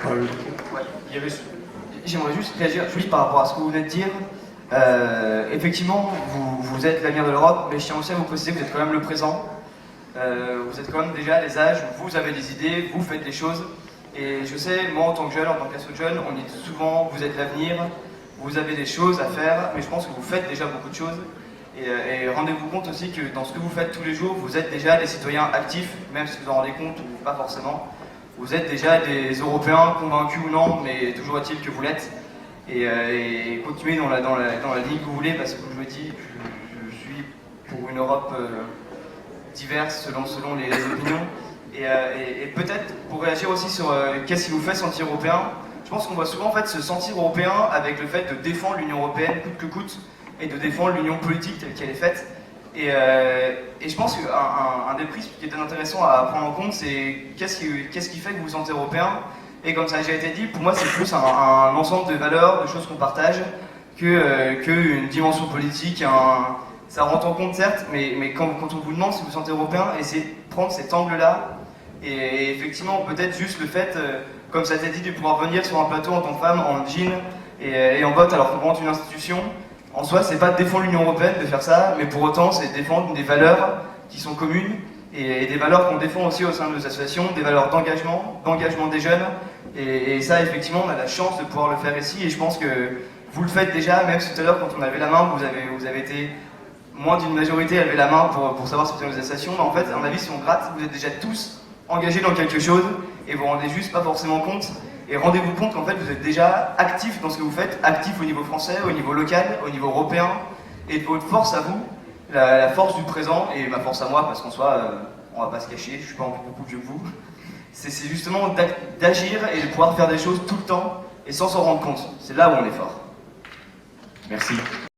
Ouais, j'aimerais juste réagir juste par rapport à ce que vous venez de dire. Effectivement, vous êtes l'avenir de l'Europe, mais je tiens aussi à vous préciser que vous êtes quand même le présent. Vous êtes quand même déjà à des âges où vous avez des idées, vous faites des choses. Et je sais, moi en tant que jeune, en tant qu'asso jeune, on dit souvent vous êtes l'avenir, vous avez des choses à faire, mais je pense que vous faites déjà beaucoup de choses. Et rendez-vous compte aussi que dans ce que vous faites tous les jours, vous êtes déjà des citoyens actifs, même si vous en rendez compte ou pas forcément. Vous êtes déjà des Européens convaincus ou non, mais toujours est-il que vous l'êtes. Et continuez dans la ligne que vous voulez, parce que comme je le dis, je suis pour une Europe diverse selon les opinions. Et peut-être pour réagir aussi sur qu'est-ce qui vous fait sentir européen, je pense qu'on va souvent en fait se sentir européen avec le fait de défendre l'Union européenne coûte que coûte et de défendre l'union politique telle qu'elle est faite. Et je pense qu'un des prismes qui est intéressant à prendre en compte, c'est qu'est-ce qui fait que vous vous sentez européen. Et comme ça a déjà été dit, pour moi c'est plus un ensemble de valeurs, de choses qu'on partage, qu'une dimension politique. Ça rentre en compte certes, mais quand on vous demande si vous vous sentez européen, essayez de prendre cet angle-là. Et effectivement, peut-être juste le fait, comme ça a été dit, de pouvoir venir sur un plateau en tant que femme, en jean et en botte alors qu'on rentre une institution. En soi, c'est pas de défendre l'Union européenne de faire ça, mais pour autant, c'est de défendre des valeurs qui sont communes et des valeurs qu'on défend aussi au sein de nos associations, des valeurs d'engagement des jeunes. Et ça, effectivement, on a la chance de pouvoir le faire ici. Et je pense que vous le faites déjà, même si tout à l'heure, quand on avait la main, vous avez été moins d'une majorité à lever la main pour savoir si vous êtes dans les associations. Mais en fait, à mon avis, si on gratte, vous êtes déjà tous engagés dans quelque chose et vous vous rendez juste pas forcément compte. Et rendez-vous compte qu'en fait vous êtes déjà actif dans ce que vous faites, actif au niveau français, au niveau local, au niveau européen, et de votre force à vous, la force du présent, et ma force à moi, parce qu'en soi, on va pas se cacher, je suis pas beaucoup plus vieux que vous, c'est justement d'agir et de pouvoir faire des choses tout le temps, et sans s'en rendre compte. C'est là où on est fort. Merci.